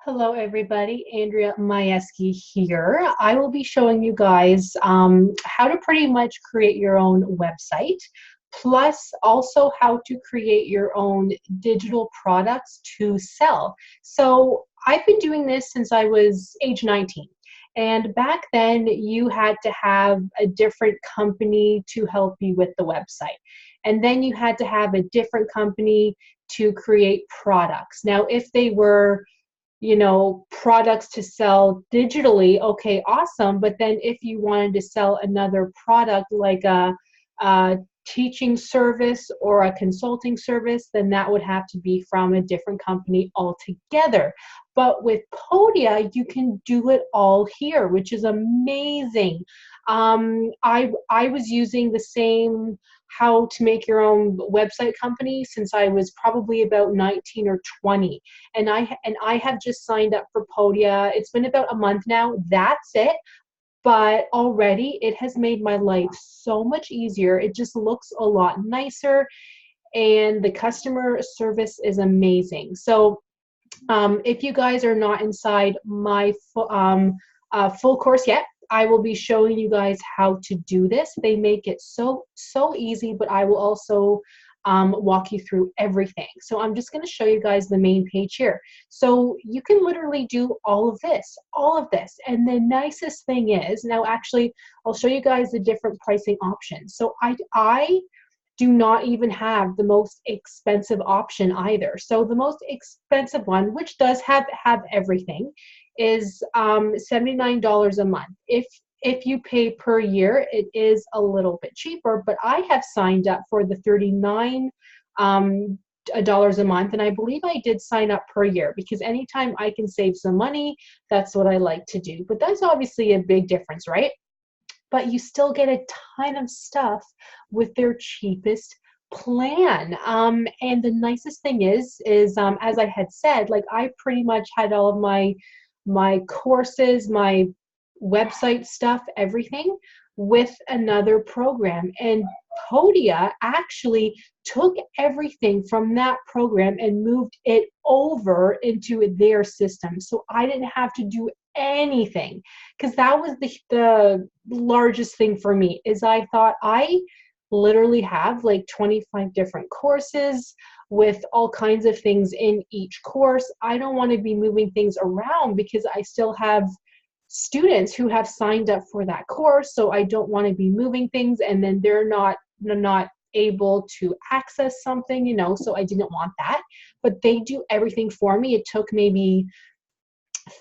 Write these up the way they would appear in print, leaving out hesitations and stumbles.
Hello everybody, Andrea Majewski here. I will be showing you guys how to pretty much create your own website, plus also how to create your own digital products to sell. So I've been doing this since I was age 19. And back then you had to have a different company to help you with the website. And then you had to have a different company to create products. Now, if they were products to sell digitally, okay, awesome. But then if you wanted to sell another product like a teaching service or a consulting service, then that would have to be from a different company altogether. But with Podia, you can do it all here, which is amazing. I was using the same how to make your own website company since I was probably about 19 or 20. And I have just signed up for Podia. It's been about a month now. That's it. But already it has made my life so much easier. It just looks a lot nicer and the customer service is amazing. So if you guys are not inside my full course yet, I will be showing you guys how to do this. They make it so easy, but I will also walk you through everything. So I'm just going to show you guys the main page here. So you can literally do all of this. And the nicest thing is, now actually, I'll show you guys the different pricing options. So I do not even have the most expensive option either. So the most expensive one, which does have everything, is $79 a month. If you pay per year, it is a little bit cheaper, but I have signed up for the $39 a month, and I believe I did sign up per year because anytime I can save some money, that's what I like to do. But that's obviously a big difference, right? But you still get a ton of stuff with their cheapest plan. And the nicest thing is as I had said, like I pretty much had all of my courses, my website stuff, everything with another program. And Podia actually took everything from that program and moved it over into their system. So I didn't have to do anything because that was the largest thing for me is I thought I literally have like 25 different courses with all kinds of things in each course. I don't want to be moving things around because I still have students who have signed up for that course, so I don't want to be moving things and then they're not able to access something, so I didn't want that. But they do everything for me. It took maybe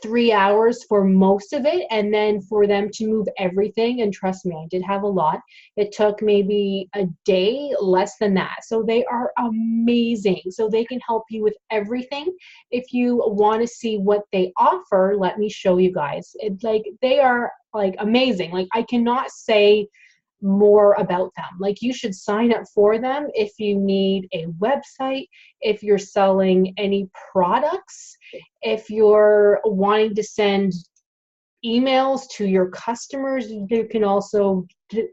3 hours for most of it, and then for them to move everything, and trust me, I did have a lot, it took maybe a day, less than that. So they are amazing. So they can help you with everything. If you want to see what they offer, let me show you guys. They are like amazing. Like I cannot say more about them. Like you should sign up for them if you need a website, if you're selling any products, if you're wanting to send emails to your customers. You can also do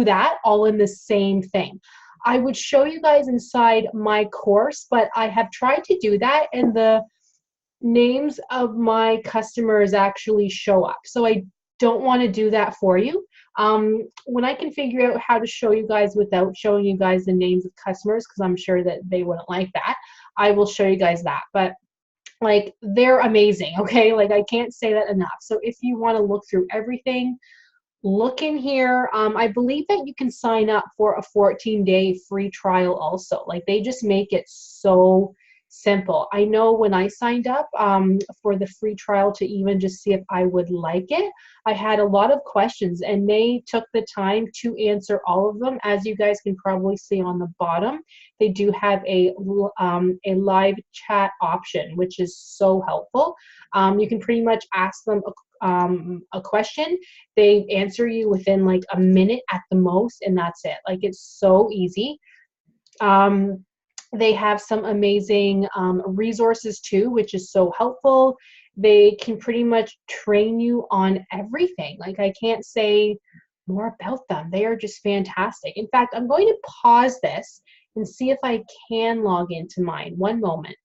that all in the same thing. I would show you guys inside my course, but I have tried to do that and the names of my customers actually show up. So I don't want to do that for you. When I can figure out how to show you guys without showing you guys the names of customers, because I'm sure that they wouldn't like that, I will show you guys that. But like they're amazing, okay? Like I can't say that enough. So if you want to look through everything, look in here. I believe that you can sign up for a 14-day free trial also. Like they just make it so simple. I know when I signed up for the free trial to even just see if I would like it, I had a lot of questions and they took the time to answer all of them. As you guys can probably see on the bottom, they do have a live chat option, which is so helpful. You can pretty much ask them a question. They answer you within like a minute at the most, and that's it. Like it's so easy. They have some amazing resources too, which is so helpful. They can pretty much train you on everything. Like I can't say more about them. They are just fantastic. In fact, I'm going to pause this and see if I can log into mine. One moment.